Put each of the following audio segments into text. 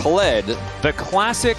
Kled. The classic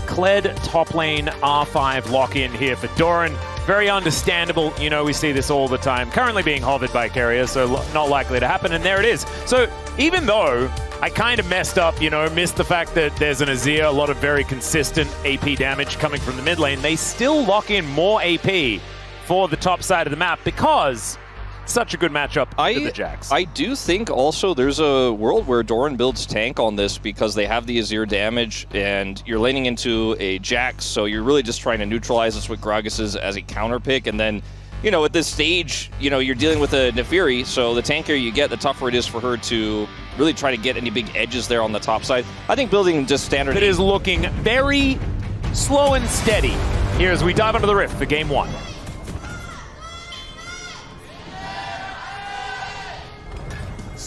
Kled top lane R5 lock-in here for Doran. Very understandable. You know, we see this all the time. Currently being hovered by Carrier, so not likely to happen. And there it is. So even though I kind of messed up, you know, missed the fact that there's an AZIR, a lot of very consistent AP damage coming from the mid lane, they still lock in more AP for the top side of the map because such a good matchup for the Jax. I do think also there's a world where Doran builds tank on this because they have the AZIR damage and you're laning into a Jax, so you're really just trying to neutralize this with Gragas as a counter pick. And then, you know, at this stage, you know, you're dealing with a Nefiri, so the tankier you get, the tougher it is for her to really try to get any big edges there on the top side. I think building just standard... It is looking very slow and steady here as we dive into the Rift for Game 1.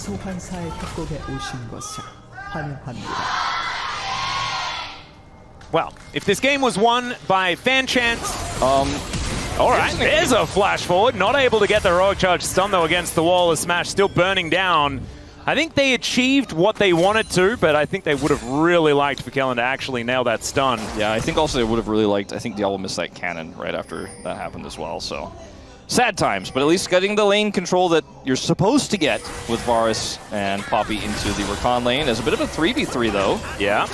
소환사의 협곡에 오신 것을 환영합니다. Well, if this game was won by fan chants, all right, there's a flash forward. Not able to get the heroic charge stun though against the wall. As Smash still burning down. I think they achieved what they wanted to, but I think they would have really liked for Kellen to actually nail that stun. Yeah, I think also they would have really liked, I think Diablo missed that cannon right after that happened as well, so. Sad times, but at least getting the lane control that you're supposed to get with Varus and Poppy into the Rakan lane is a bit of a 3v3 though. Yeah,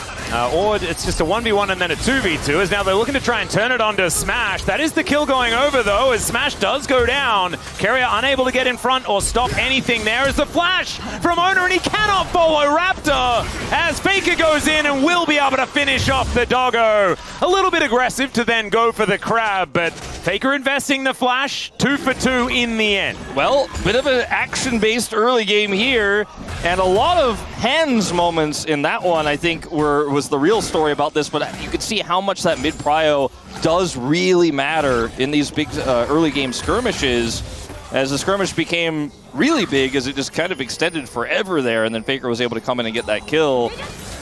or it's just a 1v1 and then a 2v2 as now they're looking to try and turn it onto Smash. That is the kill going over though as Smash does go down. Carrier unable to get in front or stop anything there as the flash from Owner and he cannot follow Raptor as Faker goes in and will be able to finish off the doggo. A little bit aggressive to then go for the crab, but Faker investing the flash. 2 for 2 in the end. Well, bit of an action-based early game here, and a lot of hands moments in that one, I think, was the real story about this, but you could see how much that mid-prio does really matter in these big early game skirmishes, as the skirmish became really big as it just kind of extended forever there, and then Faker was able to come in and get that kill.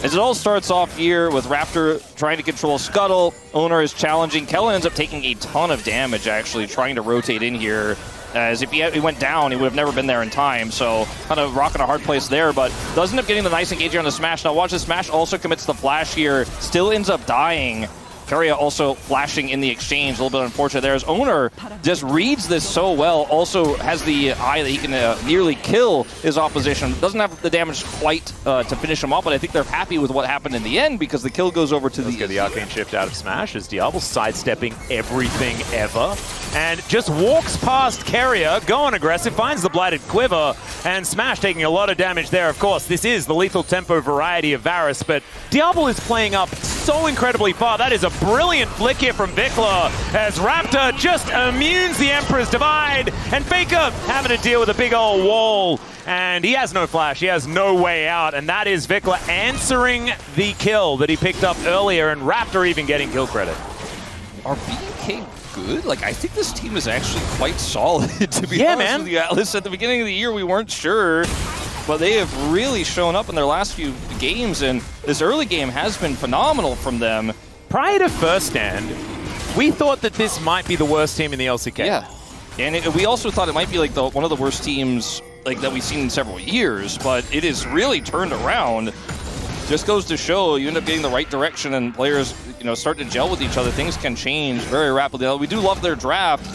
As it all starts off here with Raptor trying to control Scuttle, Owner is challenging. Kellen ends up taking a ton of damage, actually, trying to rotate in here. As if he went down, he would have never been there in time. So kind of rocking a hard place there, but does end up getting the nice engage here on the Smash. Now watch the Smash also commits the flash here, still ends up dying. Carrier also flashing in the exchange, a little bit unfortunate there. As Owner just reads this so well, also has the eye that he can nearly kill his opposition. Doesn't have the damage quite to finish him off, but I think they're happy with what happened in the end because the kill goes over to the arcane shift out of Smash as Diablo sidestepping everything ever and just walks past Carrier, going aggressive, finds the Blighted Quiver, and Smash taking a lot of damage there. Of course, this is the lethal tempo variety of Varus, but Diablo is playing up so incredibly far. That is a brilliant flick here from Vikla as Raptor just immunes the Emperor's Divide, and Faker having to deal with a big old wall, and he has no flash, he has no way out, and that is Vikla answering the kill that he picked up earlier, and Raptor even getting kill credit. Are BK good? Like, I think this team is actually quite solid, to be honest with you, Atlas. At the beginning of the year, we weren't sure, but they have really shown up in their last few games, and this early game has been phenomenal from them. Prior to first stand, we thought that this might be the worst team in the LCK. Yeah, and we also thought it might be like one of the worst teams like that we've seen in several years, but it is really turned around. Just goes to show you end up getting the right direction and players, you know, start to gel with each other. Things can change very rapidly. We do love their draft,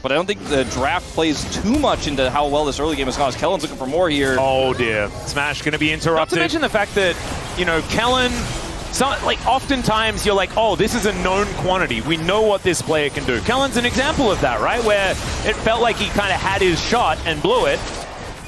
but I don't think the draft plays too much into how well this early game has gone. As Kellen's looking for more here. Oh dear, Smash going to be interrupted. Not to mention the fact that, you know, Kellen, like oftentimes you're like, oh, this is a known quantity. We know what this player can do. Kellen's an example of that, right? Where it felt like he kind of had his shot and blew it.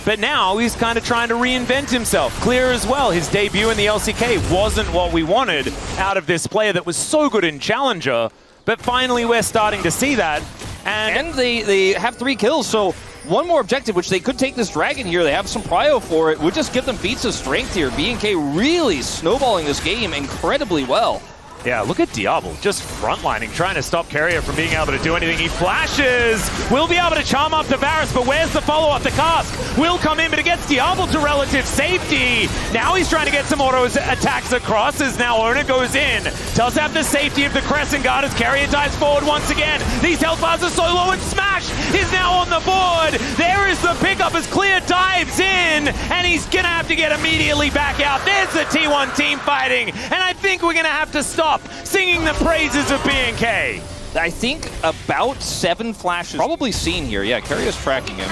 But now he's kind of trying to reinvent himself. Clear as well, his debut in the LCK wasn't what we wanted out of this player that was so good in Challenger. But finally we're starting to see that. And they have 3 kills, so one more objective, which they could take this dragon here. They have some prio for it. Would just give them feats of strength here. B&K really snowballing this game incredibly well. Yeah, look at Diablo, just frontlining, trying to stop Carrier from being able to do anything. He flashes, will be able to charm up to Varus, but where's the follow-up? The cast will come in, but it gets Diablo to relative safety. Now he's trying to get some auto attacks across as now Owner goes in. Does have the safety of the Crescent Guard as Carrier dives forward once again. These health bars are so low, and Smash is now on the board. There is the pickup as Clear dives in, and he's gonna have to get immediately back out. There's the T1 team fighting, and I think we're gonna have to stop singing the praises of BNK. I think about 7 flashes probably seen here. Yeah, Carrier's tracking him.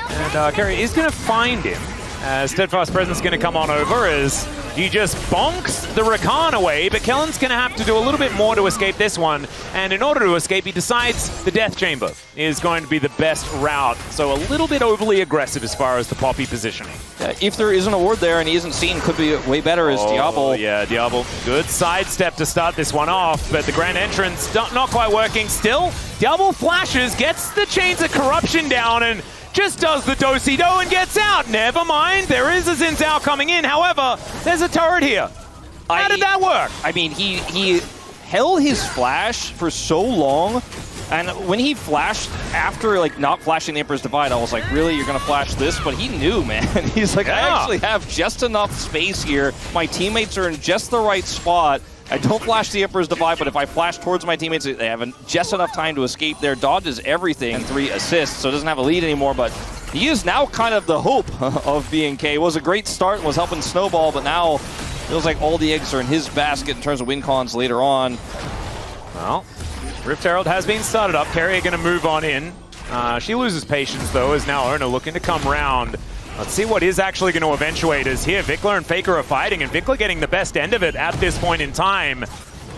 And Carrier is gonna find him. Steadfast Presence going to come on over as he just bonks the Rakan away, but Kellen's going to have to do a little bit more to escape this one. And in order to escape, he decides the Death Chamber is going to be the best route. So a little bit overly aggressive as far as the Poppy positioning. If there is an award there and he isn't seen, could be way better as Diablo. Yeah, Diablo. Good sidestep to start this one off, but the grand entrance not quite working. Still, Diablo flashes, gets the Chains of Corruption down, and just does the do-si-do and gets out. Never mind, there is a Xin Zhao coming in. However, there's a turret here. How did that work? I mean, he held his flash for so long, and when he flashed after like not flashing the Emperor's Divide, I was like, really, you're gonna flash this? But he knew, man. He's like, I actually have just enough space here. My teammates are in just the right spot. I don't flash the Emperor's Divide, but if I flash towards my teammates, they have just enough time to escape there. Dodges everything and 3 assists, so doesn't have a lead anymore, but he is now kind of the hope of BNK. It was a great start, was helping Snowball, but now it feels like all the eggs are in his basket in terms of win cons later on. Well, Rift Herald has been started up. Carrier going to move on in. She loses patience, though, as now Erna looking to come round. Let's see what is actually going to eventuate as here Vikla and Faker are fighting, and Vikla getting the best end of it at this point in time.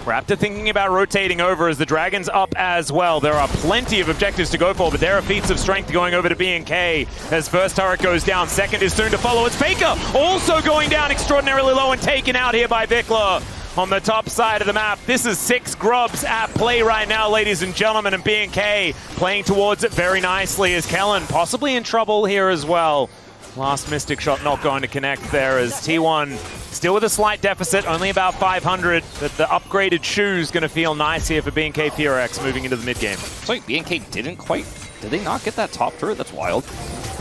Raptor thinking about rotating over as the Dragon's up as well. There are plenty of objectives to go for, but there are feats of strength going over to BNK as first turret goes down. Second is soon to follow. It's Faker also going down extraordinarily low and taken out here by Vikla. On the top side of the map, this is 6 grubs at play right now, ladies and gentlemen, and BNK playing towards it very nicely as Kellen possibly in trouble here as well. Last Mystic shot not going to connect there as T1 still with a slight deficit, only about 500, but the upgraded shoe's going to feel nice here for BNK FEARX moving into the mid game. It's like BNK did they not get that top turret? That's wild.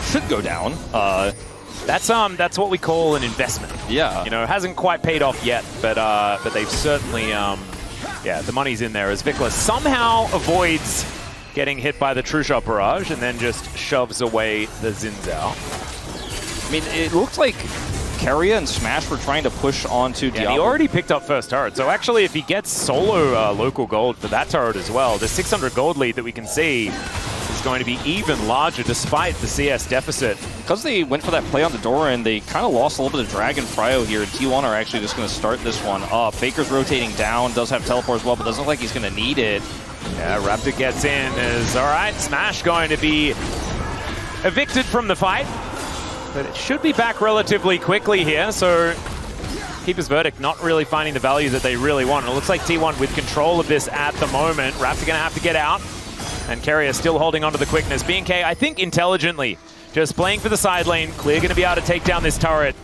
Should go down. That's what we call an investment. Yeah. You know, it hasn't quite paid off yet, but they've certainly, yeah, the money's in there as Vikla somehow avoids getting hit by the True Shot Barrage and then just shoves away the Xin Zhao. I mean, it looked like Carrier and Smash were trying to push onto Diablo. He already picked up first turret, so actually if he gets solo local gold for that turret as well, the 600 gold lead that we can see is going to be even larger despite the CS deficit. Because they went for that play on the Doran, they kind of lost a little bit of Dragon Prio here, and T1 are actually just going to start this one up. Faker's rotating down, does have teleport as well, but doesn't look like he's going to need it. Yeah, Raptor gets in as, all right, Smash going to be evicted from the fight. But it should be back relatively quickly here, so Keeper's Verdict not really finding the value that they really want. It looks like T1 with control of this at the moment. Raptor going to have to get out, and Carrier still holding on to the quickness. BNK, I think intelligently, just playing for the side lane. Clear going to be able to take down this turret.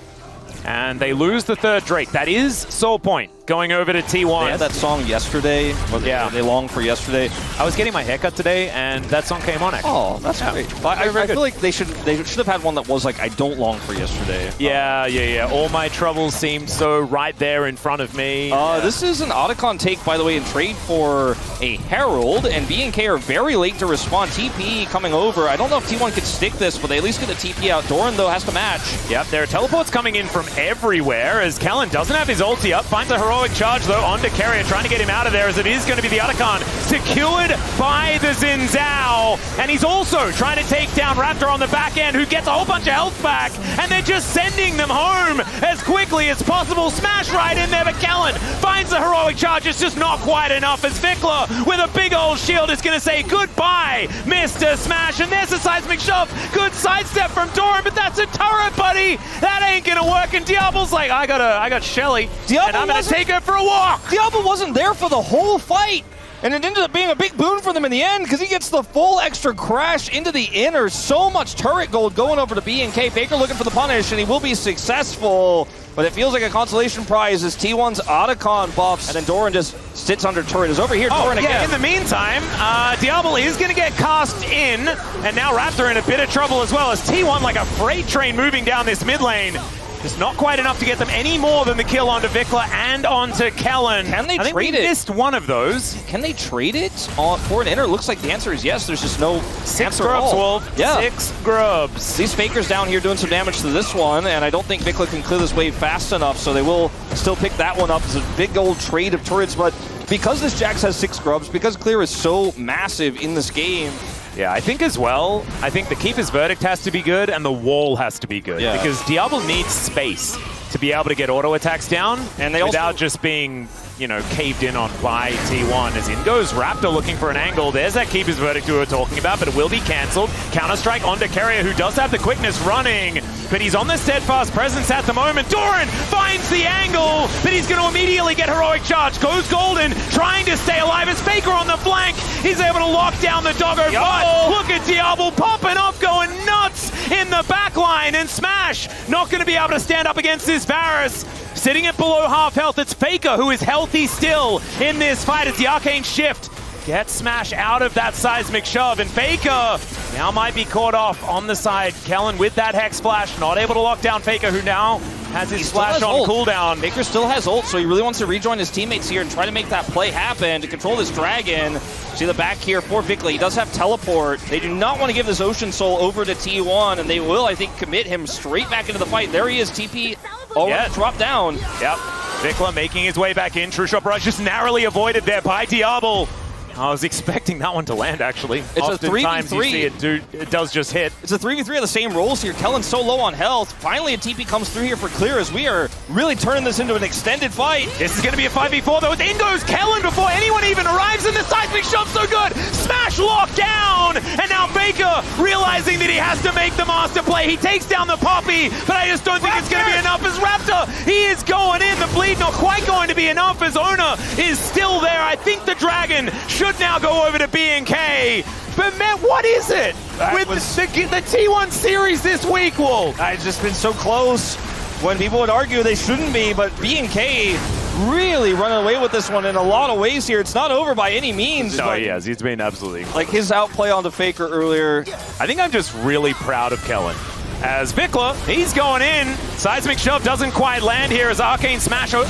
And they lose the third Drake. That is Soul Point going over to T1. They had that song yesterday. Yeah. They longed for yesterday. I was getting my haircut today, and that song came on, actually. Oh, that's great. But I feel like they should have had one that was like, I don't long for yesterday. Yeah. All my troubles seemed so right there in front of me. This is an Otacon take, by the way, in trade for a Herald, and BNK are very late to respond. TP coming over. I don't know if T1 could stick this, but they at least get a TP out. Doran, though, has to match. Yep, there are teleports coming in from everywhere as Kellen doesn't have his ulti up, finds a heroic charge though onto Carrier, trying to get him out of there as it is going to be the Otacon secured by the Xin Zhao, and he's also trying to take down Raptor on the back end, who gets a whole bunch of health back, and they're just sending them home as quickly as possible. Smash right in there, but Kellen finds the heroic charge. It's just not quite enough as Vikla with a big old shield is going to say goodbye, Mr. Smash, and there's a seismic shove. Good sidestep from Doran, but that's a turret, buddy. That ain't going to work. And Diablo's like, I got Shelly, and I'm going to take her for a walk. Diablo wasn't there for the whole fight, and it ended up being a big boon for them in the end because he gets the full extra crash into the inner. So much turret gold going over to BNK. Faker looking for the punish, and he will be successful, but it feels like a consolation prize as T1's Otacon buffs, and then Doran just sits under turret. Is over here, Doran again. In the meantime, Diablo is going to get cast in, and now Raptor in a bit of trouble as well as T1 like a freight train moving down this mid lane. Just not quite enough to get them any more than the kill onto Vikla and onto Kellen. Can they I think trade we it? missed one of those. Can they trade it for an inner? Looks like the answer is yes. There's just no Six answer at grubs, all. Wolf. Yeah. 6 grubs. These Fakers down here doing some damage to this one, and I don't think Vikla can clear this wave fast enough, so they will still pick that one up. It's a big old trade of turrets, but because this Jax has 6 grubs, because Clear is so massive in this game, Yeah, I think as well, I think the Keeper's Verdict has to be good and the wall has to be good. Yeah. Because Diablo needs space to be able to get auto attacks down And they without also- just being, you know, caved in on by T1. As in goes Raptor looking for an angle. There's that Keeper's Verdict we were talking about, but it will be cancelled. Counter-strike onto Carrier, who does have the quickness running, but he's on the steadfast presence at the moment. Doran finds the angle, but he's going to immediately get heroic charge. Goes Golden, trying to stay alive. It's Faker on the flank. He's able to lock down the doggo, but look at Diablo popping up, going nuts in the back line, and Smash not going to be able to stand up against this Varus. Sitting at below half health, it's Faker who is healthy still in this fight as the Arcane Shift gets Smash out of that seismic shove, and Faker now might be caught off on the side. Kellen with that Hex Flash, not able to lock down Faker, who now has his flash on ult. cooldown. Faker still has ult, so he really wants to rejoin his teammates here and try to make that play happen to control this dragon. See the back here for Vikla. He does have teleport. They do not want to give this Ocean Soul over to T1, and they will, I think, commit him straight back into the fight. There he is, TP. Oh, Yeah. drop down. Yep, Vikla making his way back in. True Shot Barrage just narrowly avoided there by Diablo. I was expecting that one to land, actually. It's a Oftentimes 3v3. you see it does just hit. It's a 3v3 of the same roles here. Kellen's so low on health. Finally, a TP comes through here for Clear as we are really turning this into an extended fight. This is going to be a 5v4 though. In goes Kellen before anyone even arrives, and the seismic shove so good. Smash locked down, and now Faker realizing that he has to make the master play. He takes down the Poppy, but I just don't think it's going to be enough as Raptor. He is going in. The bleed not quite going to be enough as Ona is still there. I think the Dragon should now go over to B&K. But man, what is it with the T1 series this week, Wolf? It's just been so close when people would argue they shouldn't be, but B&K really running away with this one in a lot of ways here. It's not over by any means. No, but he has. He's been absolutely... like his outplay on the Faker earlier. I think I'm just really proud of Kellen. As Vikla, he's going in. Seismic Shove doesn't quite land here as Arcane Flash over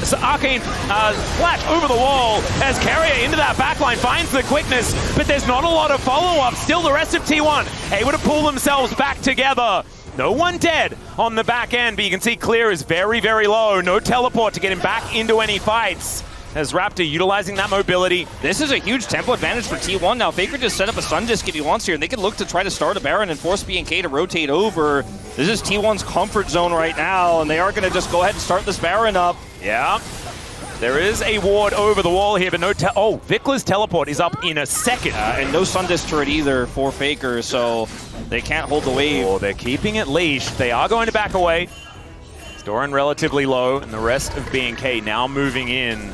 the wall as Carrier into that backline finds the quickness, but there's not a lot of follow-up. Still the rest of T1 able to pull themselves back together. No one dead on the back end, but you can see Clear is very, very low. No teleport to get him back into any fights. As Raptor utilizing that mobility. This is a huge tempo advantage for T1 now. Faker just set up a Sun Disc if he wants here, and they can look to try to start a Baron and force B&K to rotate over. This is T1's comfort zone right now, and they are going to just go ahead and start this Baron up. Yeah. There is a ward over the wall here, but no Vikla's teleport is up in a second. And no Sun Disc turret either for Faker, so they can't hold the wave. Oh, they're keeping it leashed. They are going to back away. Doran relatively low, and the rest of B&K now moving in.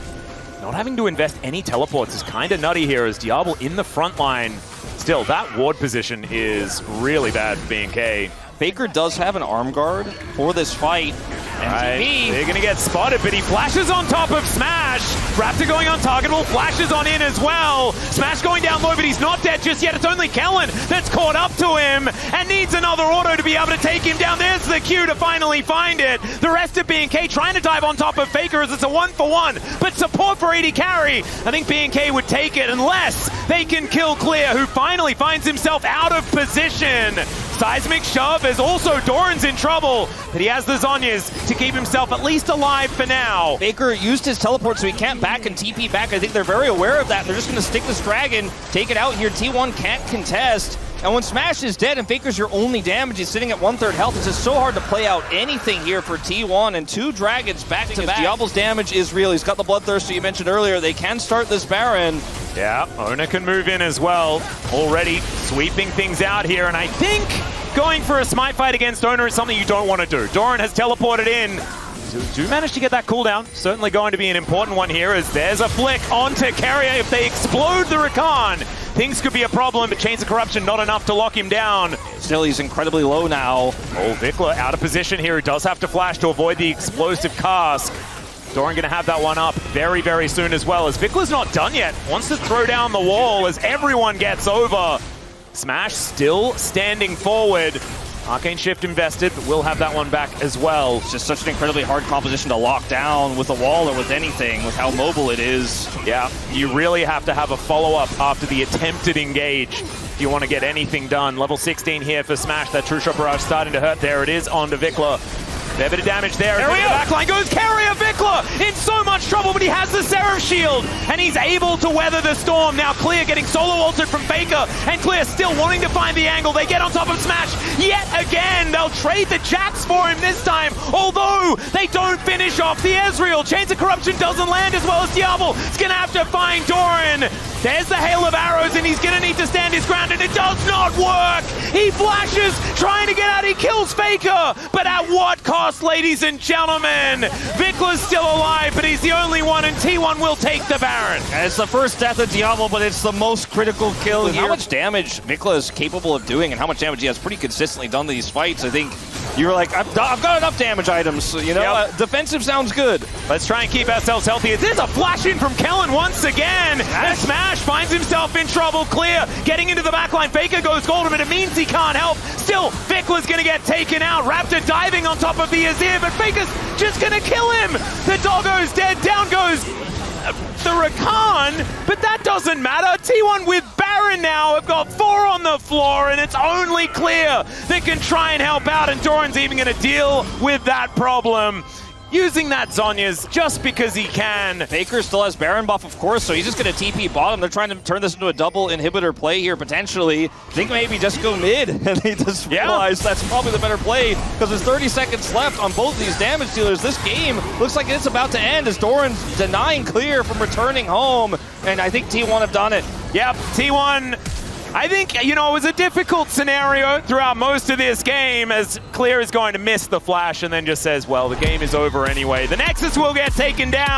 Not having to invest any teleports is kind of nutty here as Diablo in the front line. Still, that ward position is really bad for B&K. Faker does have an arm guard for this fight. And TP, they're going to get spotted, but he flashes on top of Smash. Raptor going untargetable, flashes on in as well. Smash going down low, but he's not dead just yet. It's only Kellen that's caught up to him and needs another auto to be able to take him down. There's the cue to finally find it. The rest of B&K trying to dive on top of Faker as it's a 1-for-1, but support for AD carry. I think B&K would take it unless they can kill Clear, who finally finds himself out of position. Seismic Shove as also Doran's in trouble, but he has the Zhonya's to keep himself at least alive for now. Faker used his teleport so he can't back and TP back. I think they're very aware of that. They're just going to stick this Dragon, take it out here. T1 can't contest. And when Smash is dead and Faker's your only damage, he's sitting at 1/3 health. It's just so hard to play out anything here for T1. And 2 Dragons back to back. Diablo's damage is real. He's got the Bloodthirster you mentioned earlier. They can start this Baron. Yeah, Ona can move in as well. Already sweeping things out here, and I think going for a smite fight against Ona is something you don't want to do. Doran has teleported in. Do manage to get that cooldown. Certainly going to be an important one here as there's a flick onto Carrier. If they explode the Rakan, things could be a problem, but Chains of Corruption not enough to lock him down. Still, he's incredibly low now. Oh, Vikla out of position here. He does have to flash to avoid the explosive cask. Doran going to have that one up very, very soon as well, as Vikla's not done yet. Wants to throw down the wall as everyone gets over. Smash still standing forward. Arcane Shift invested, but we'll have that one back as well. It's just such an incredibly hard composition to lock down with a wall or with anything, with how mobile it is. Yeah, you really have to have a follow-up after the attempted engage if you want to get anything done. Level 16 here for Smash. That True Shot Barrage starting to hurt. There it is onto Vikla. Fair bit of damage there. The backline goes Carrier. Vikla in so much trouble, but he has the Seraph Shield, and he's able to weather the storm. Now Clear getting solo altered from Faker, and Clear still wanting to find the angle. They get on top of Smash yet again. They'll trade the Jax for him this time, although they don't finish off the Ezreal. Chains of Corruption doesn't land as well as Diablo. It's going to have to find Doran. There's the hail of arrows, and he's going to need to stand his ground, and it does not work. He flashes, trying to get out. He kills Faker, but at what cost, ladies and gentlemen? Vikla's still alive, but he's the only one, and T1 will take the Baron. And it's the first death of Diablo, but it's the most critical kill here. How much damage Vikla is capable of doing, and how much damage he has pretty consistently done these fights. I think you were like, I've got enough damage items, you know? Yep. Defensive sounds good. Let's try and keep ourselves healthy. There's a flash in from Kellen once again. And Smash finds himself in trouble. Clear getting into the backline. Faker goes golden, but it means he can't help. Still, Vikla's going to get taken out. Raptor diving on top of the AZIR, but Faker's just going to kill him. The doggo's dead. Down goes the Rakan, but that doesn't matter. T1 with Baron now have got 4 on the floor, and it's only Clear that can try and help out, and Doran's even going to deal with that problem. Using that Zhonya's just because he can. Faker still has Baron buff, of course, so he's just going to TP bottom. They're trying to turn this into a double inhibitor play here, potentially. Think maybe just go mid, and they just realize that's probably the better play, because there's 30 seconds left on both of these damage dealers. This game looks like it's about to end as Doran's denying Clear from returning home, and I think T1 have done it. Yep, T1... I think, you know, it was a difficult scenario throughout most of this game, as Clear is going to miss the flash and then just says, well, the game is over anyway. The Nexus will get taken down.